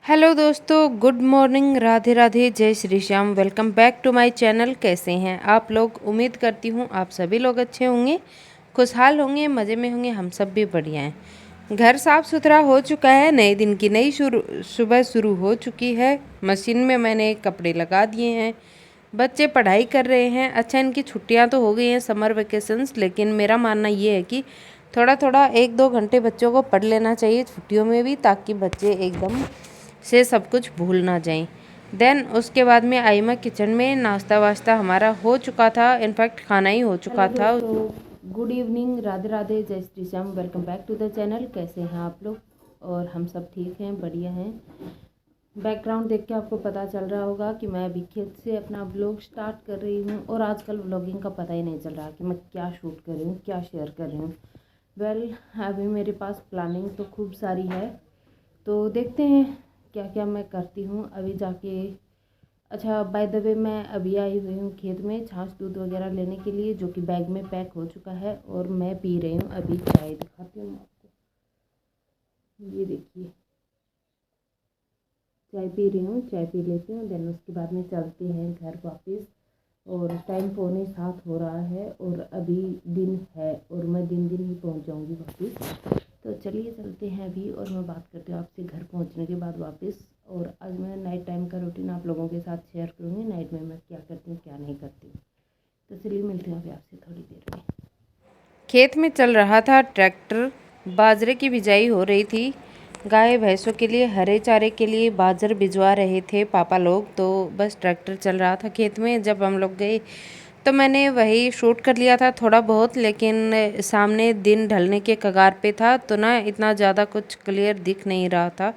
Hello दोस्तों, good morning, Radhe Radhe, जय Shri Shyam. Welcome back to my channel. कैसे हैं आप लोग? उम्मीद करती हूँ आप सभी लोग अच्छे होंगे, खुशहाल होंगे, मज़े में होंगे। हम सब भी बढ़िया हैं। घर साफ़ सुथरा हो चुका है, नए दिन की नई सुबह शुरू हो चुकी है। मशीन में मैंने कपड़े लगा दिए हैं। बच्चे पढ़ाई कर रहे हैं। अच्छा, इनकी छुट्टियां तो हो गई हैं, समर वेकेशंस, लेकिन मेरा मानना ये है कि थोड़ा थोड़ा 1-2 घंटे बच्चों को पढ़ लेना चाहिए छुट्टियों में भी, ताकि बच्चे एकदम से सब कुछ भूल ना जाएं। देन उसके बाद में आई मैं किचन में। नाश्ता वास्ता हमारा हो चुका था, इनफैक्ट खाना ही हो चुका था। तो गुड इवनिंग, राधे राधे, जय Shri Shyam. Welcome back to the channel. कैसे हैं आप लोग? और हम सब ठीक हैं, बढ़िया हैं। बैकग्राउंड देख के आपको पता चल रहा होगा कि मैं अभी खेत से अपना ब्लॉग स्टार्ट कर रही हूँ। और आजकल व्लॉगिंग का पता ही नहीं चल रहा कि मैं क्या शूट कर रही हूँ, क्या शेयर कर रही हूँ। वेल, अभी मेरे पास प्लानिंग तो खूब सारी है, तो देखते हैं क्या क्या मैं करती हूँ अभी जाके। अच्छा, बाय द वे, मैं अभी आई हुई हूँ खेत में छाछ दूध वगैरह लेने के लिए, जो कि बैग में पैक हो चुका है। और मैं पी रही हूँ अभी चाय। दिखाती हूँ आपको, ये देखिए, चाय पी रही हूँ। चाय पी लेती हूँ, देन उसके बाद में चलते हैं घर वापस। और टाइम 6:45 हो रहा है और अभी दिन है, और मैं दिन दिन ही पहुँच जाऊँगी वापस। तो चलिए चलते हैं अभी, और मैं बात करती हूँ आपसे घर पहुँचने के बाद वापस। और आज मैं नाइट टाइम का रूटीन आप लोगों के साथ शेयर करूँगी, नाइट में मैं क्या करती हूँ क्या नहीं करती हूँ। तो चलिए मिलते हैं अभी आपसे थोड़ी देर में। खेत में चल रहा था ट्रैक्टर, बाजरे की बिजाई हो रही थी। गाय भैंसों के लिए हरे चारे के लिए बाजर भिजवा रहे थे पापा लोग। तो बस ट्रैक्टर चल रहा था खेत में। जब हम लोग गए तो मैंने वही शूट कर लिया था थोड़ा बहुत, लेकिन सामने दिन ढलने के कगार पे था, तो ना इतना ज़्यादा कुछ क्लियर दिख नहीं रहा था।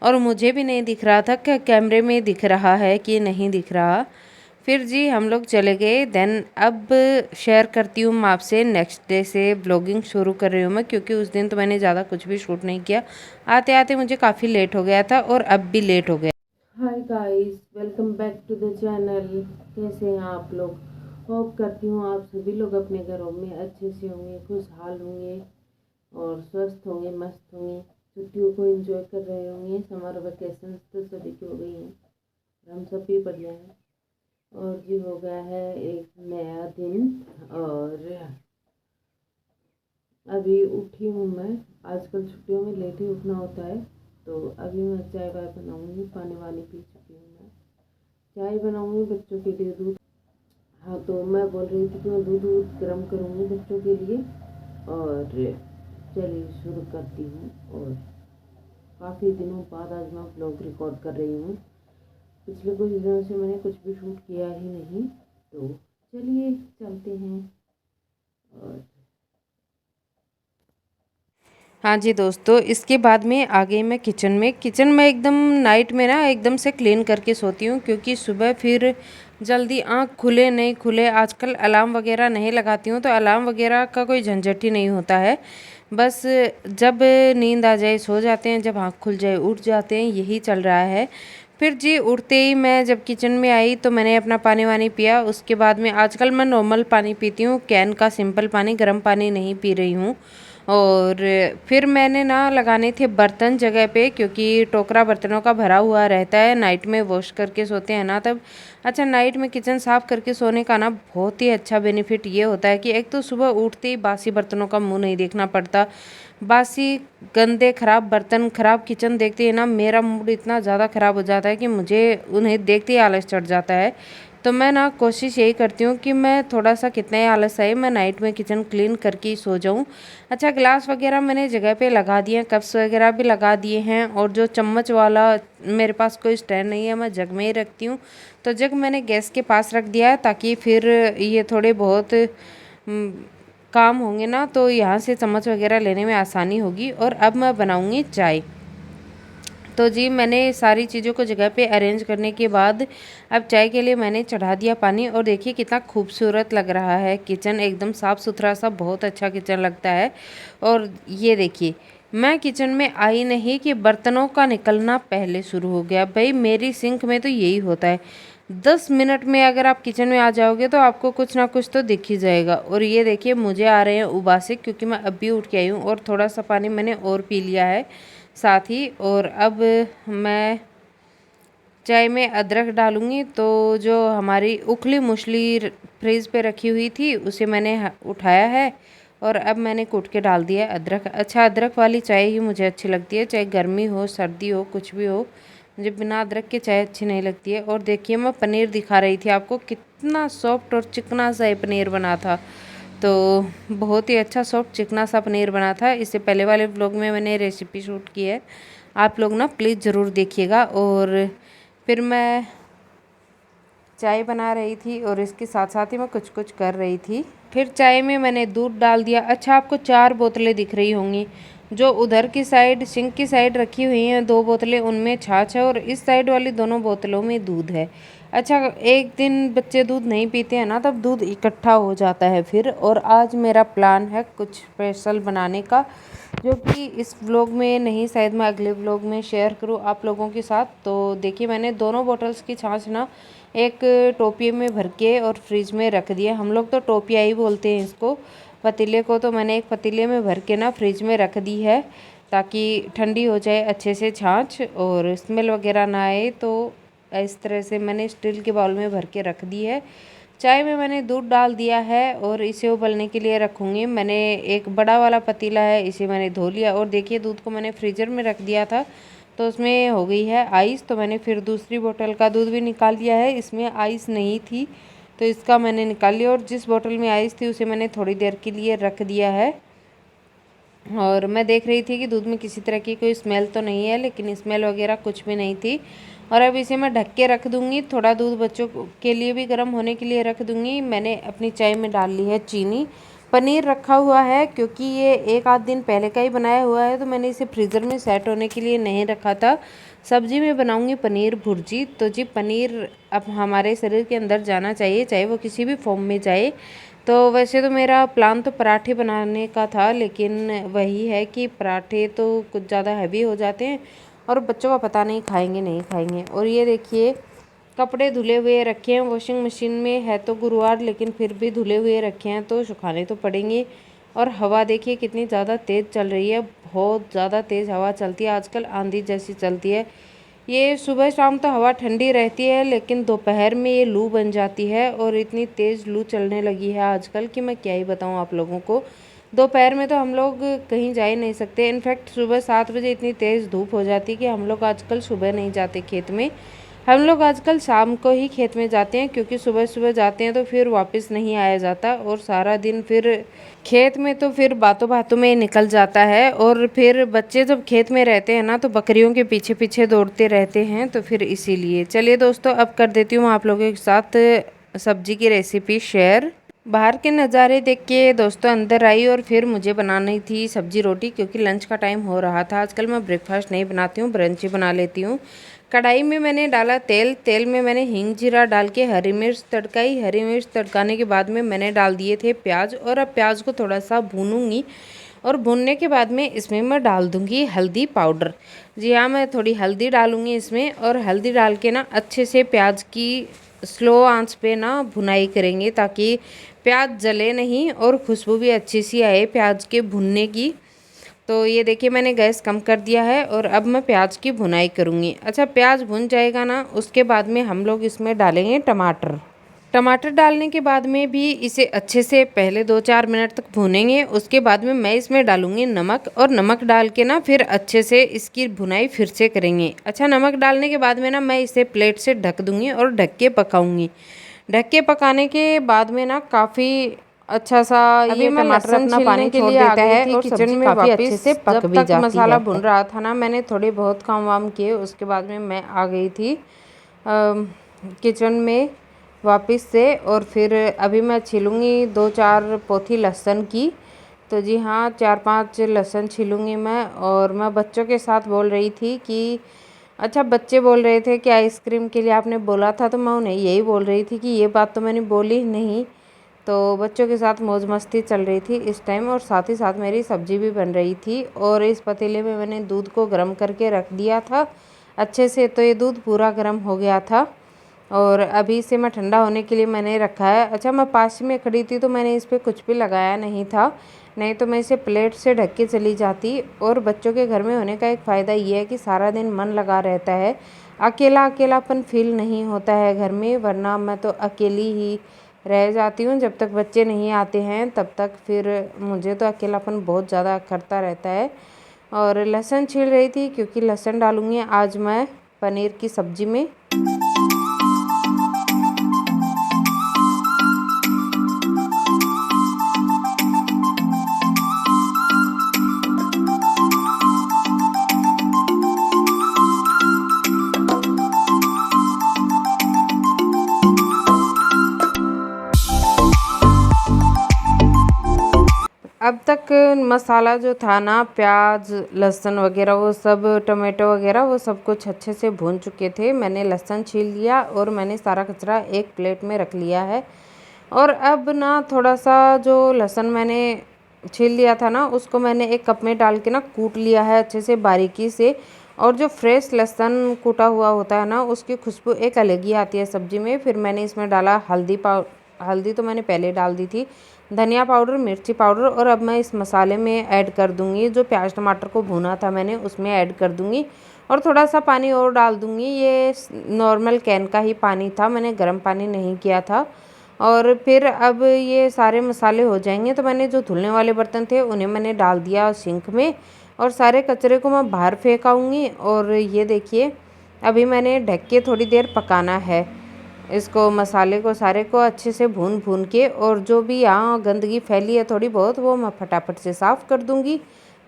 और मुझे भी नहीं दिख रहा था कि कैमरे में दिख रहा है कि नहीं दिख रहा। फिर जी हम लोग चले गए। देन अब शेयर करती हूँ मैं आपसे। नेक्स्ट डे से ब्लॉगिंग शुरू कर रही हूँ मैं, क्योंकि उस दिन तो मैंने ज़्यादा कुछ भी शूट नहीं किया। आते आते मुझे काफ़ी लेट हो गया था, और अब भी लेट हो गया। Hi guys, welcome back to the channel. कैसे हैं आप लोग? होप करती हूँ आप सभी लोग अपने घरों में अच्छे से होंगे, खुशहाल होंगे, और स्वस्थ होंगे, मस्त होंगे, छुट्टियों को एंजॉय कर रहे होंगे। समर वेकेशन तो सभी की हो गई हैं, हम सब भी बढ़िया हैं। और ये हो गया है एक नया दिन, और अभी उठी हूँ मैं। आजकल छुट्टियों में लेट ही उठना होता है। तो अभी मैं चाय वाय बनाऊँगी, पानी वानी पी चुकी हूँ मैं। चाय बनाऊँगी बच्चों के लिए, दूध। हाँ, तो मैं बोल रही थी कि मैं दूध गर्म करूँगी बच्चों के लिए। और चलिए शुरू करती हूँ। और काफ़ी दिनों बाद आज मैं ब्लॉग रिकॉर्ड कर रही हूँ। पिछले कुछ दिनों से मैंने कुछ भी शूट किया ही नहीं। तो चलिए चलते हैं। और हाँ जी दोस्तों, इसके बाद में आ गई मैं किचन में। किचन में एकदम नाइट में ना एकदम से क्लीन करके सोती हूँ, क्योंकि सुबह फिर जल्दी आँख खुले नहीं खुले। आजकल अलार्म वगैरह नहीं लगाती हूँ, तो अलार्म वगैरह का कोई झंझट ही नहीं होता है। बस जब नींद आ जाए सो जाते हैं, जब आँख खुल जाए उठ जाते हैं, यही चल रहा है। फिर जी उठते ही मैं जब किचन में आई तो मैंने अपना पानी वानी पिया। उसके बाद में आजकल मैं नॉर्मल पानी पीती हूँ, कैन का सिंपल पानी, गर्म पानी नहीं पी रही हूँ। और फिर मैंने ना लगाने थे बर्तन जगह पे, क्योंकि टोकरा बर्तनों का भरा हुआ रहता है। नाइट में वॉश करके सोते हैं ना तब। अच्छा, नाइट में किचन साफ़ करके सोने का ना बहुत ही अच्छा बेनिफिट ये होता है कि एक तो सुबह उठते ही बासी बर्तनों का मुंह नहीं देखना पड़ता। बासी गंदे खराब बर्तन, खराब किचन देखते ही ना मेरा मूड इतना ज़्यादा ख़राब हो जाता है कि मुझे उन्हें देखते ही आलस चढ़ जाता है। तो मैं ना कोशिश यही करती हूँ कि मैं थोड़ा सा कितना ही आलस आए, मैं नाइट में किचन क्लीन करके ही सो जाऊँ। अच्छा, गिलास वगैरह मैंने जगह पे लगा दिए हैं, कप्स वगैरह भी लगा दिए हैं। और जो चम्मच वाला, मेरे पास कोई स्टैंड नहीं है, मैं जग में ही रखती हूँ। तो जग मैंने गैस के पास रख दिया है, ताकि फिर ये थोड़े बहुत काम होंगे ना, तो यहाँ से चम्मच वगैरह लेने में आसानी होगी। और अब मैं बनाऊँगी चाय। तो जी मैंने सारी चीज़ों को जगह पे अरेंज करने के बाद अब चाय के लिए मैंने चढ़ा दिया पानी। और देखिए कितना खूबसूरत लग रहा है किचन, एकदम साफ़ सुथरा सा, बहुत अच्छा किचन लगता है। और ये देखिए, मैं किचन में आई नहीं कि बर्तनों का निकलना पहले शुरू हो गया। भाई मेरी सिंक में तो यही होता है, 10 मिनट में अगर आप किचन में आ जाओगे तो आपको कुछ ना कुछ तो दिख ही जाएगा। और ये देखिए मुझे आ रहे हैं उबासे, क्योंकि मैं अभी उठ के आई हूँ। और थोड़ा सा पानी मैंने और पी लिया है साथ ही। और अब मैं चाय में अदरक डालूँगी। तो जो हमारी उखली मूसली फ्रिज पे रखी हुई थी उसे मैंने उठाया है और अब मैंने कूट के डाल दिया अदरक। अच्छा, अदरक वाली चाय ही मुझे अच्छी लगती है, चाहे गर्मी हो सर्दी हो कुछ भी हो, मुझे बिना अदरक के चाय अच्छी नहीं लगती है। और देखिए मैं पनीर दिखा रही थी आपको, कितना सॉफ्ट और चिकना सा ये पनीर बना था। तो बहुत ही अच्छा सॉफ्ट चिकना सा पनीर बना था। इससे पहले वाले व्लॉग में मैंने रेसिपी शूट की है, आप लोग ना प्लीज़ ज़रूर देखिएगा। और फिर मैं चाय बना रही थी और इसके साथ साथ ही मैं कुछ कुछ कर रही थी। फिर चाय में मैंने दूध डाल दिया। अच्छा, आपको 4 बोतलें दिख रही होंगी, जो उधर की साइड सिंक की साइड रखी हुई हैं 2 बोतलें, उनमें छाछ है और इस साइड वाली दोनों बोतलों में दूध है। अच्छा, एक दिन बच्चे दूध नहीं पीते हैं ना, तब दूध इकट्ठा हो जाता है फिर। और आज मेरा प्लान है कुछ स्पेशल बनाने का, जो कि इस व्लॉग में नहीं, शायद मैं अगले व्लॉग में शेयर करूँ आप लोगों के साथ। तो देखिए मैंने दोनों बॉटल्स की छाछ ना एक टोपिए में भर के और फ्रिज में रख दिया। हम लोग तो टोपिया ही बोलते हैं इसको, पतीले को। तो मैंने एक पतीले में भर के ना फ्रिज में रख दी है, ताकि ठंडी हो जाए अच्छे से छाछ और स्मेल वगैरह ना आए। तो इस तरह से मैंने स्टील के बाउल में भर के रख दी है। चाय में मैंने दूध डाल दिया है और इसे उबलने के लिए रखूँगी। मैंने एक बड़ा वाला पतीला है, इसे मैंने धो लिया। और देखिए दूध को मैंने फ्रीज़र में रख दिया था, तो उसमें हो गई है आइस। तो मैंने फिर दूसरी बोतल का दूध भी निकाल लिया है, इसमें आइस नहीं थी तो इसका मैंने निकाल लिया। और जिस बोतल में आइस थी उसे मैंने थोड़ी देर के लिए रख दिया है। और मैं देख रही थी कि दूध में किसी तरह की कोई स्मेल तो नहीं है, लेकिन स्मेल वगैरह कुछ भी नहीं थी। और अब इसे मैं ढक के रख दूँगी। थोड़ा दूध बच्चों के लिए भी गर्म होने के लिए रख दूँगी। मैंने अपनी चाय में डाल ली है चीनी। पनीर रखा हुआ है, क्योंकि ये एक आध दिन पहले का ही बनाया हुआ है, तो मैंने इसे फ्रीज़र में सेट होने के लिए नहीं रखा था। सब्जी में बनाऊँगी पनीर भुर्जी। तो जी पनीर अब हमारे शरीर के अंदर जाना चाहिए, चाहे वो किसी भी फॉर्म में जाए। तो वैसे तो मेरा प्लान तो पराठे बनाने का था, लेकिन वही है कि पराठे तो कुछ ज़्यादा हैवी हो जाते हैं और बच्चों का पता नहीं खाएंगे नहीं खाएंगे। और ये देखिए कपड़े धुले हुए रखे हैं वॉशिंग मशीन में, है तो गुरुवार लेकिन फिर भी धुले हुए रखे हैं, तो सुखाने तो पड़ेंगे। और हवा देखिए कितनी ज़्यादा तेज़ चल रही है, बहुत ज़्यादा तेज़ हवा चलती है आजकल, आंधी जैसी चलती है। ये सुबह शाम तो हवा ठंडी रहती है, लेकिन दोपहर में ये लू बन जाती है और इतनी तेज़ लू चलने लगी है आजकल कि मैं क्या ही बताऊँ आप लोगों को। दोपहर में तो हम लोग कहीं जा ही नहीं सकते। इनफैक्ट सुबह 7 बजे इतनी तेज़ धूप हो जाती है कि हम लोग आजकल सुबह नहीं जाते खेत में, हम लोग आजकल शाम को ही खेत में जाते हैं, क्योंकि सुबह सुबह जाते हैं तो फिर वापस नहीं आया जाता और सारा दिन फिर खेत में तो फिर बातों बातों में निकल जाता है। और फिर बच्चे जब खेत में रहते हैं ना, तो बकरियों के पीछे पीछे दौड़ते रहते हैं, तो फिर इसीलिए। चलिए दोस्तों, अब कर देती हूँ आप लोगों के साथ सब्जी की रेसिपी शेयर। बाहर के नज़ारे देख के दोस्तों अंदर आई और फिर मुझे बनानी थी सब्जी रोटी, क्योंकि लंच का टाइम हो रहा था। आजकल मैं ब्रेकफास्ट नहीं बनाती हूँ, ब्रंच ही बना लेती हूँ। कढ़ाई में मैंने डाला तेल, तेल में मैंने हींग जीरा डाल के हरी मिर्च तड़काई। हरी मिर्च तड़काने के बाद में मैंने डाल दिए थे प्याज, और अब प्याज को थोड़ा सा भूनूंगी। और भूनने के बाद में इसमें मैं डाल दूंगी हल्दी पाउडर। जी हाँ, मैं थोड़ी हल्दी डालूंगी इसमें, और हल्दी डाल के ना अच्छे से प्याज की स्लो आंच पे ना भुनाई करेंगे, ताकि प्याज जले नहीं और खुशबू भी अच्छी सी आए प्याज के भुनने की। तो ये देखिए मैंने गैस कम कर दिया है और अब मैं प्याज की भुनाई करूँगी। अच्छा, प्याज भुन जाएगा ना, उसके बाद में हम लोग इसमें डालेंगे टमाटर। टमाटर डालने के बाद में भी इसे अच्छे से पहले 2-4 मिनट तक भूनेंगे। उसके बाद में मैं इसमें डालूंगी नमक, और नमक डाल के ना फिर अच्छे से इसकी भुनाई फिर से करेंगे। अच्छा, नमक डालने के बाद में ना मैं इसे प्लेट से ढक दूंगी और ढक के पकाऊंगी। ढक के पकाने के बाद में ना काफ़ी अच्छा सा ये टमाटर अपना पानी छोड़ देता है और किचन में काफ़ी अच्छे से पक भी जाती है। मसाला भुन रहा था ना, मैंने थोड़े बहुत काम वाम किए, उसके बाद में मैं आ गई थी किचन में वापस से। और फिर अभी मैं छीलूँगी 2-4 पोथी लहसुन की। तो जी हाँ, 4-5 लहसुन छीलूँगी मैं। और मैं बच्चों के साथ बोल रही थी कि अच्छा, बच्चे बोल रहे थे कि आइसक्रीम के लिए आपने बोला था, तो मैं उन्हें यही बोल रही थी कि ये बात तो मैंने बोली नहीं। तो बच्चों के साथ मौज मस्ती चल रही थी इस टाइम, और साथ ही साथ मेरी सब्जी भी बन रही थी। और इस पतीले में मैंने दूध को गर्म करके रख दिया था अच्छे से, तो ये दूध पूरा गर्म हो गया था। और अभी इसे मैं ठंडा होने के लिए मैंने रखा है। अच्छा, मैं पास में खड़ी थी तो मैंने इस पे कुछ भी लगाया नहीं था, नहीं तो मैं इसे प्लेट से ढक के चली जाती। और बच्चों के घर में होने का एक फ़ायदा ये है कि सारा दिन मन लगा रहता है, अकेला अकेलापन फील नहीं होता है घर में, वरना मैं तो अकेली ही रह जाती हूँ जब तक बच्चे नहीं आते हैं, तब तक फिर मुझे तो अकेलापन बहुत ज़्यादा करता रहता है। और लहसुन छील रही थी क्योंकि लहसुन डालूँगी आज मैं पनीर की सब्ज़ी में। अब तक मसाला जो था ना, प्याज लहसुन वगैरह वो सब, टमाटो वगैरह वो सब कुछ अच्छे से भून चुके थे। मैंने लहसुन छील लिया और मैंने सारा कचरा एक प्लेट में रख लिया है। और अब ना थोड़ा सा जो लहसुन मैंने छील लिया था ना, उसको मैंने एक कप में डाल के ना कूट लिया है अच्छे से बारीकी से। और जो फ्रेश लहसुन कूटा हुआ होता है ना, उसकी खुशबू एक अलग ही आती है सब्ज़ी में। फिर मैंने इसमें डाला हल्दी तो मैंने पहले डाल दी थी, धनिया पाउडर, मिर्ची पाउडर। और अब मैं इस मसाले में ऐड कर दूँगी जो प्याज टमाटर को भुना था मैंने, उसमें ऐड कर दूँगी। और थोड़ा सा पानी और डाल दूँगी, ये नॉर्मल कैन का ही पानी था, मैंने गर्म पानी नहीं किया था। और फिर अब ये सारे मसाले हो जाएंगे तो मैंने जो धुलने वाले बर्तन थे उन्हें मैंने डाल दिया सिंक में, और सारे कचरे को मैं बाहर फेंक आऊँगी। और ये देखिए, अभी मैंने ढक के थोड़ी देर पकाना है इसको, मसाले को सारे को अच्छे से भून भून के। और जो भी यहाँ गंदगी फैली है थोड़ी बहुत, वो मैं फटाफट से साफ़ कर दूँगी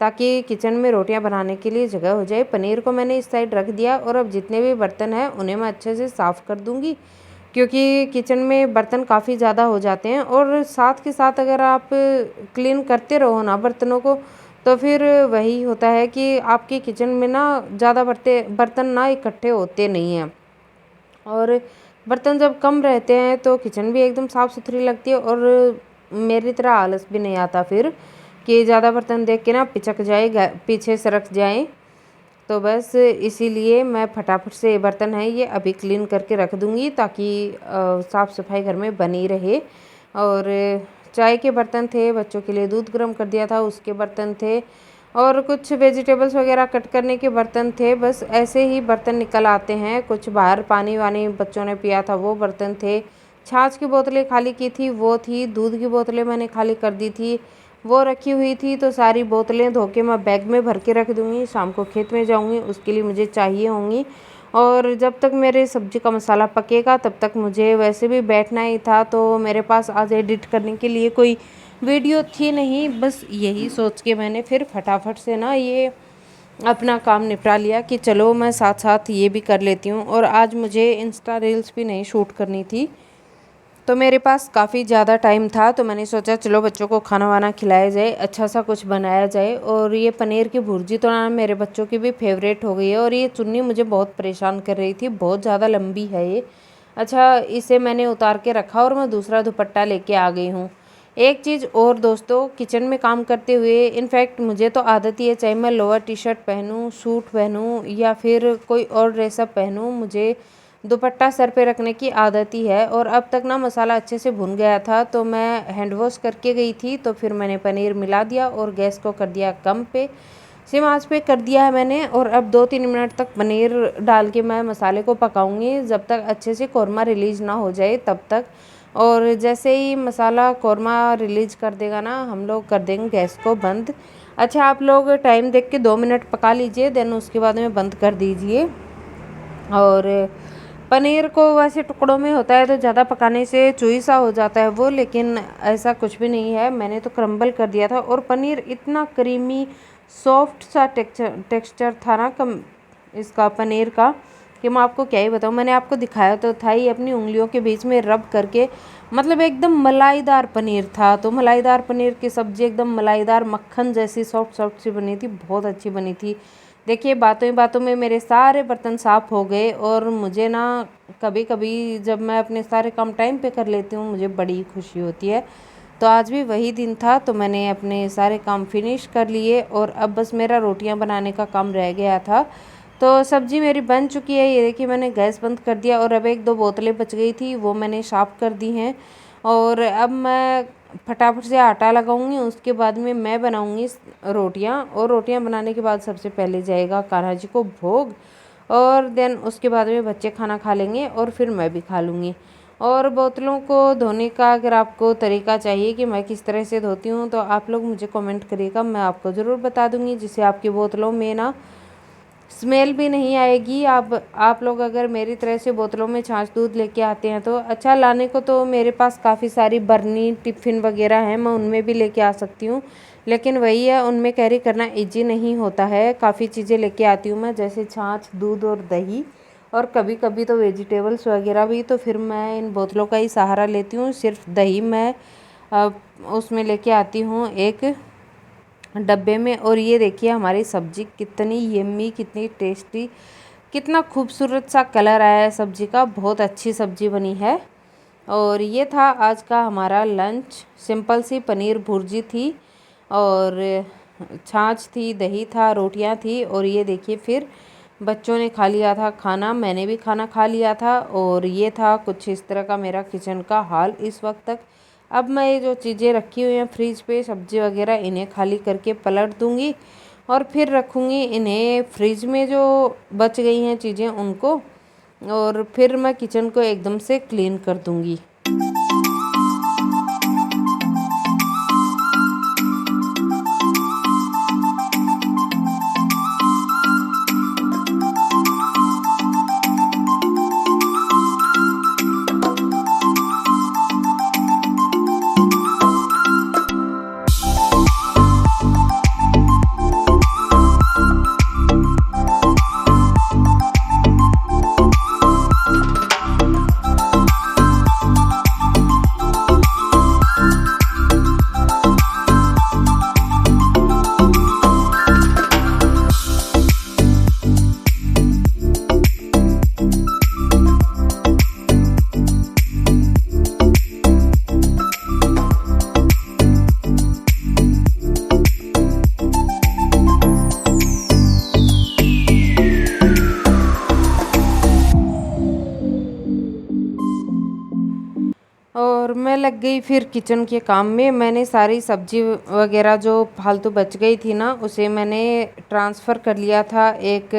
ताकि किचन में रोटियां बनाने के लिए जगह हो जाए। पनीर को मैंने इस साइड रख दिया और अब जितने भी बर्तन हैं उन्हें मैं अच्छे से साफ़ कर दूँगी, क्योंकि किचन में बर्तन काफ़ी ज़्यादा हो जाते हैं। और साथ के साथ अगर आप क्लीन करते रहो ना बर्तनों को, तो फिर वही होता है कि आपके किचन में ना ज़्यादा बर्तन ना इकट्ठे होते नहीं हैं। और बर्तन जब कम रहते हैं तो किचन भी एकदम साफ़ सुथरी लगती है, और मेरी तरह आलस भी नहीं आता फिर कि ज़्यादा बर्तन देख के ना पिचक जाए, पीछे सरक जाए। तो बस इसीलिए मैं फटाफट से ये बर्तन है ये अभी क्लीन करके रख दूँगी ताकि साफ़ सफाई घर में बनी रहे। और चाय के बर्तन थे, बच्चों के लिए दूध गर्म कर दिया था उसके बर्तन थे, और कुछ वेजिटेबल्स वगैरह कट करने के बर्तन थे। बस ऐसे ही बर्तन निकल आते हैं। कुछ बाहर पानी वानी बच्चों ने पिया था वो बर्तन थे, छाछ की बोतलें खाली की थी वो थी, दूध की बोतलें मैंने खाली कर दी थी वो रखी हुई थी। तो सारी बोतलें धो के मैं बैग में भर के रख दूँगी, शाम को खेत में जाऊँगी उसके लिए मुझे चाहिए होंगी। और जब तक मेरे सब्ज़ी का मसाला पकेगा तब तक मुझे वैसे भी बैठना ही था, तो मेरे पास आज एडिट करने के लिए कोई वीडियो थी नहीं। बस यही सोच के मैंने फिर फटाफट से ना ये अपना काम निपटा लिया कि चलो मैं साथ साथ ये भी कर लेती हूँ। और आज मुझे इंस्टा रील्स भी नहीं शूट करनी थी, तो मेरे पास काफ़ी ज़्यादा टाइम था, तो मैंने सोचा चलो बच्चों को खाना वाना खिलाया जाए, अच्छा सा कुछ बनाया जाए। और ये पनीर की भुर्जी तो ना मेरे बच्चों की भी फेवरेट हो गई है। और ये चुन्नी मुझे बहुत परेशान कर रही थी, बहुत ज़्यादा लंबी है ये। अच्छा, इसे मैंने उतार के रखा और मैं दूसरा दुपट्टा लेके आ गई हूँ। एक चीज़ और दोस्तों, किचन में काम करते हुए इनफैक्ट मुझे तो आदत ही है, चाहे मैं लोअर टी शर्ट पहनूँ, सूट पहनूँ या फिर कोई और ड्रेसअप पहनूँ, मुझे दुपट्टा सर पे रखने की आदत ही है। और अब तक ना मसाला अच्छे से भुन गया था तो मैं हैंड वॉश करके गई थी, तो फिर मैंने पनीर मिला दिया और गैस को कर दिया कम पे, सिम आंच पे कर दिया है मैंने। और अब 2-3 मिनट तक पनीर डाल के मैं मसाले को पकाऊंगी जब तक अच्छे से कौरमा रिलीज ना हो जाए तब तक। और जैसे ही मसाला कौरमा रिलीज कर देगा ना, हम लोग कर देंगे गैस को बंद। अच्छा, आप लोग टाइम देख के 2 मिनट पका लीजिए, देन उसके बाद में बंद कर दीजिए। और पनीर को वैसे टुकड़ों में होता है तो ज़्यादा पकाने से चुई सा हो जाता है वो, लेकिन ऐसा कुछ भी नहीं है, मैंने तो क्रम्बल कर दिया था। और पनीर इतना क्रीमी सॉफ्ट सा टेक्सचर था ना कम इसका पनीर का, कि मैं आपको क्या ही बताऊँ। मैंने आपको दिखाया तो था ही अपनी उंगलियों के बीच में रब करके, मतलब एकदम मलाईदार पनीर था। तो मलाईदार पनीर की सब्ज़ी एकदम मलाईदार मक्खन जैसी सॉफ्ट सॉफ्ट सी बनी थी, बहुत अच्छी बनी थी। देखिए, बातों ही बातों में मेरे सारे बर्तन साफ़ हो गए। और मुझे ना कभी कभी जब मैं अपने सारे काम टाइम पे कर लेती हूँ मुझे बड़ी खुशी होती है। तो आज भी वही दिन था, तो मैंने अपने सारे काम फिनिश कर लिए और अब बस मेरा रोटियां बनाने का काम रह गया था। तो सब्ज़ी मेरी बन चुकी है, ये देखिए मैंने गैस बंद कर दिया और अब 1-2 बोतलें बच गई थी वो मैंने साफ़ कर दी हैं। और अब मैं फटाफट से आटा लगाऊंगी, उसके बाद में मैं बनाऊंगी रोटियां, और रोटियां बनाने के बाद सबसे पहले जाएगा कान्हा जी को भोग, और देन उसके बाद में बच्चे खाना खा लेंगे और फिर मैं भी खा लूँगी। और बोतलों को धोने का अगर आपको तरीका चाहिए कि मैं किस तरह से धोती हूँ तो आप लोग मुझे कमेंट करिएगा, मैं आपको ज़रूर बता दूँगी, जिससे आपकी बोतलों में ना स्मेल भी नहीं आएगी। आप लोग अगर मेरी तरह से बोतलों में छाछ दूध लेके आते हैं तो अच्छा, लाने को तो मेरे पास काफ़ी सारी बर्नी टिफ़िन वगैरह हैं, मैं उनमें भी लेके आ सकती हूँ, लेकिन वही है उनमें कैरी करना इजी नहीं होता है। काफ़ी चीज़ें लेके आती हूँ मैं, जैसे छाछ, दूध और दही, और कभी कभी तो वेजिटेबल्स वगैरह भी, तो फिर मैं इन बोतलों का ही सहारा लेती हूँ। सिर्फ दही मैं अ, उसमें लेके आती हूँ एक डब्बे में। और ये देखिए हमारी सब्जी कितनी यम्मी, कितनी टेस्टी, कितना खूबसूरत सा कलर आया है सब्जी का, बहुत अच्छी सब्जी बनी है। और ये था आज का हमारा लंच, सिंपल सी पनीर भुर्जी थी और छाछ थी, दही था, रोटियां थी, और ये देखिए फिर बच्चों ने खा लिया था खाना, मैंने भी खाना खा लिया था। और ये था कुछ इस तरह का मेरा किचन का हाल इस वक्त तक। अब मैं ये जो चीज़ें रखी हुई हैं फ्रिज पे, सब्जी वगैरह, इन्हें खाली करके पलट दूँगी और फिर रखूँगी इन्हें फ्रिज में, जो बच गई हैं चीज़ें उनको, और फिर मैं किचन को एकदम से क्लीन कर दूँगी। और मैं लग गई फिर किचन के काम में। मैंने सारी सब्जी वगैरह जो फालतू बच गई थी ना, उसे मैंने ट्रांसफ़र कर लिया था एक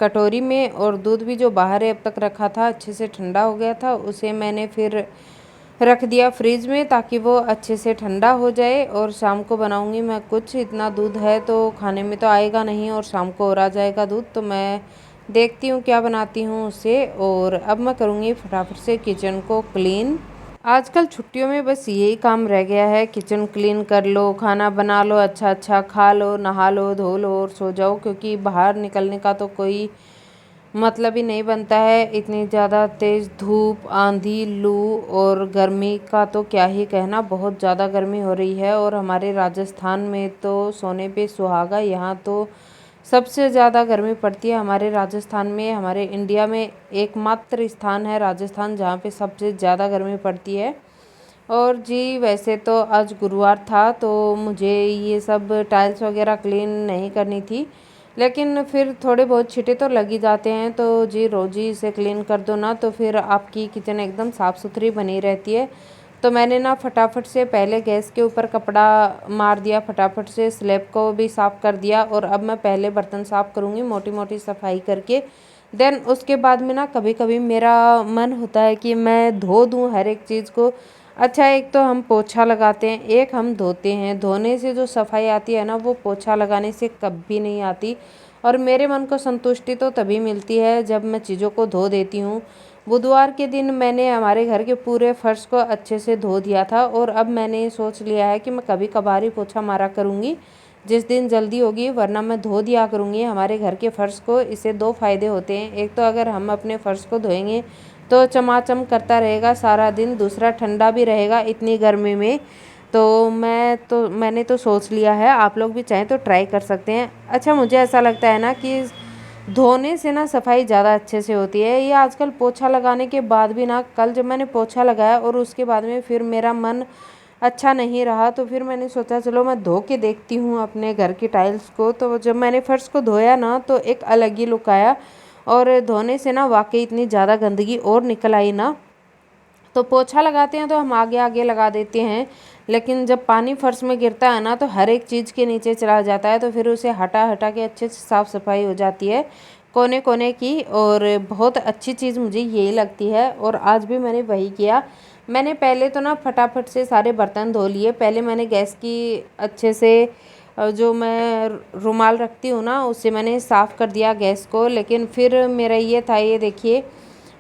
कटोरी में, और दूध भी जो बाहर है अब तक रखा था, अच्छे से ठंडा हो गया था, उसे मैंने फिर रख दिया फ्रिज में ताकि वो अच्छे से ठंडा हो जाए। और शाम को बनाऊंगी मैं कुछ, इतना दूध है तो खाने में तो आएगा नहीं और शाम को और आ जाएगा दूध, तो मैं देखती हूँ क्या बनाती हूँ उससे। और अब मैं करूँगी फटाफट से किचन को क्लीन। आजकल छुट्टियों में बस यही काम रह गया है, किचन क्लीन कर लो, खाना बना लो, अच्छा अच्छा खा लो, नहा लो, धो लो और सो जाओ, क्योंकि बाहर निकलने का तो कोई मतलब ही नहीं बनता है। इतनी ज़्यादा तेज़ धूप, आंधी, लू और गर्मी का तो क्या ही कहना, बहुत ज़्यादा गर्मी हो रही है। और हमारे राजस्थान में तो सोने पे सुहागा, यहाँ तो सबसे ज़्यादा गर्मी पड़ती है हमारे राजस्थान में। हमारे इंडिया में एकमात्र स्थान है राजस्थान जहाँ पे सबसे ज़्यादा गर्मी पड़ती है। और जी वैसे तो आज गुरुवार था तो मुझे ये सब टाइल्स वगैरह क्लीन नहीं करनी थी, लेकिन फिर थोड़े बहुत छींटे तो लग ही जाते हैं, तो जी रोज़ ही इसे क्लीन कर दो ना, तो फिर आपकी किचन एकदम साफ़ सुथरी बनी रहती है। तो मैंने ना फटाफट से पहले गैस के ऊपर कपड़ा मार दिया, फटाफट से स्लैब को भी साफ़ कर दिया, और अब मैं पहले बर्तन साफ़ करूँगी मोटी मोटी सफाई करके। देन उसके बाद में ना कभी कभी मेरा मन होता है कि मैं धो दूँ हर एक चीज़ को। अच्छा, एक तो हम पोछा लगाते हैं, एक हम धोते हैं। धोने से जो सफाई आती है ना, वो पोछा लगाने से कभी नहीं आती। और मेरे मन को संतुष्टि तो तभी मिलती है जब मैं चीज़ों को धो देती हूँ। बुधवार के दिन मैंने हमारे घर के पूरे फर्श को अच्छे से धो दिया था, और अब मैंने सोच लिया है कि मैं कभी कभार ही पोछा मारा करूँगी जिस दिन जल्दी होगी, वरना मैं धो दिया करूँगी हमारे घर के फ़र्श को। इससे दो फ़ायदे होते हैं, एक तो अगर हम अपने फ़र्श को धोएंगे तो चमाचम करता रहेगा सारा दिन, दूसरा ठंडा भी रहेगा इतनी गर्मी में। तो मैंने तो सोच लिया है, आप लोग भी चाहें तो ट्राई कर सकते हैं। अच्छा, मुझे ऐसा लगता है ना कि धोने से ना सफाई ज़्यादा अच्छे से होती है। ये आजकल पोछा लगाने के बाद भी ना, कल जब मैंने पोछा लगाया और उसके बाद में फिर मेरा मन अच्छा नहीं रहा, तो फिर मैंने सोचा चलो मैं धो के देखती हूँ अपने घर की टाइल्स को। तो जब मैंने फर्श को धोया ना, तो एक अलग ही लुक आया। और धोने से ना वाकई इतनी ज़्यादा गंदगी और निकल आई ना, तो पोछा लगाते हैं तो हम आगे आगे लगा देते हैं, लेकिन जब पानी फर्श में गिरता है ना तो हर एक चीज़ के नीचे चला जाता है, तो फिर उसे हटा हटा के अच्छे से साफ़ सफाई हो जाती है कोने कोने की। और बहुत अच्छी चीज़ मुझे यही लगती है, और आज भी मैंने वही किया। मैंने पहले तो ना फटाफट से सारे बर्तन धो लिए। पहले मैंने गैस की अच्छे से जो मैं रुमाल रखती हूँ ना उससे मैंने साफ़ कर दिया गैस को। लेकिन फिर मेरा ये था, ये देखिए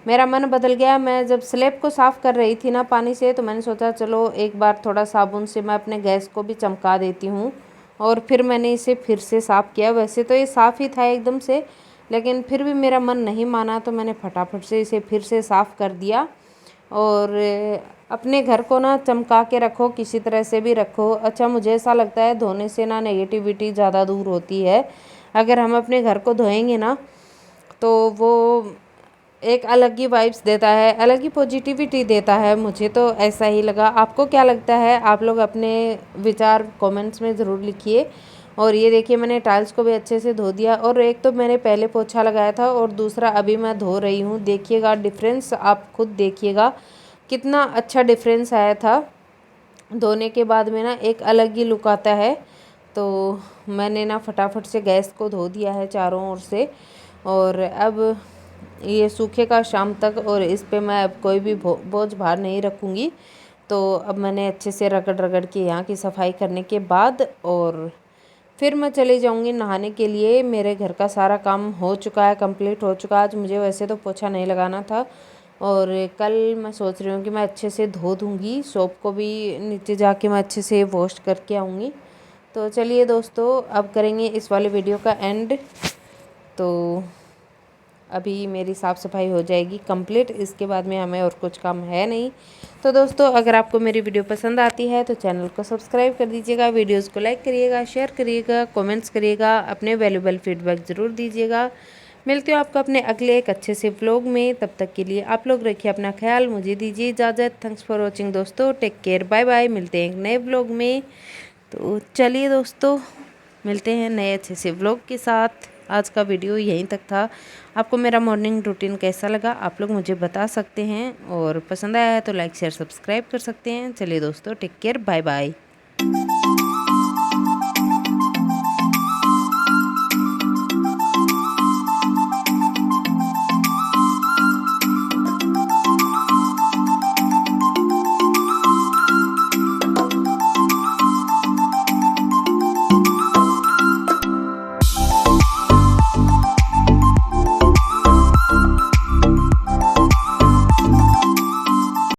मेरा मन बदल गया। मैं जब स्लैब को साफ़ कर रही थी ना पानी से, तो मैंने सोचा चलो एक बार थोड़ा साबुन से मैं अपने गैस को भी चमका देती हूँ, और फिर मैंने इसे फिर से साफ़ किया। वैसे तो ये साफ़ ही था एकदम से, लेकिन फिर भी मेरा मन नहीं माना, तो मैंने फटाफट से इसे फिर से साफ़ कर दिया। और अपने घर को ना चमका के रखो, किसी तरह से भी रखो। अच्छा, मुझे ऐसा लगता है धोने से ना नेगेटिविटी ज़्यादा दूर होती है। अगर हम अपने घर को धोएंगे ना तो वो एक अलग ही वाइब्स देता है, अलग ही पॉजिटिविटी देता है। मुझे तो ऐसा ही लगा। आपको क्या लगता है? आप लोग अपने विचार कमेंट्स में ज़रूर लिखिए। और ये देखिए मैंने टाइल्स को भी अच्छे से धो दिया, और एक तो मैंने पहले पोछा लगाया था और दूसरा अभी मैं धो रही हूँ। देखिएगा डिफरेंस, आप खुद देखिएगा कितना अच्छा डिफरेंस आया था। धोने के बाद में ना एक अलग ही लुक आता है। तो मैंने ना फटाफट से गैस को धो दिया है चारों ओर से, और अब ये सूखेगा शाम तक, और इस पे मैं अब कोई भी बोझ भार नहीं रखूँगी। तो अब मैंने अच्छे से रगड़ रगड़ के यहाँ की सफाई करने के बाद और फिर मैं चली जाऊँगी नहाने के लिए। मेरे घर का सारा काम हो चुका है, कंप्लीट हो चुका है। आज मुझे वैसे तो पोछा नहीं लगाना था, और कल मैं सोच रही हूँ कि मैं अच्छे से धो दूँगी। सोप को भी नीचे जाके मैं अच्छे से वॉश करके आऊँगी। तो चलिए दोस्तों, अब करेंगे इस वाले वीडियो का एंड। तो अभी मेरी साफ़ सफाई हो जाएगी कंप्लीट, इसके बाद में हमें और कुछ काम है नहीं। तो दोस्तों, अगर आपको मेरी वीडियो पसंद आती है तो चैनल को सब्सक्राइब कर दीजिएगा, वीडियोस को लाइक करिएगा, शेयर करिएगा, कमेंट्स करिएगा, अपने वैल्यूबल फीडबैक ज़रूर दीजिएगा। मिलती हूँ आपको अपने अगले एक अच्छे से व्लॉग में। तब तक के लिए आप लोग रखिए अपना ख्याल, मुझे दीजिए इजाज़त। थैंक्स फॉर वॉचिंग दोस्तों, टेक केयर, बाय बाय। मिलते हैं एक नए व्लॉग में। तो चलिए दोस्तों, मिलते हैं नए अच्छे से व्लॉग के साथ। आज का वीडियो यहीं तक था। आपको मेरा मॉर्निंग रूटीन कैसा लगा आप लोग मुझे बता सकते हैं, और पसंद आया है तो लाइक शेयर सब्सक्राइब कर सकते हैं। चलिए दोस्तों, टेक केयर, बाय बाय।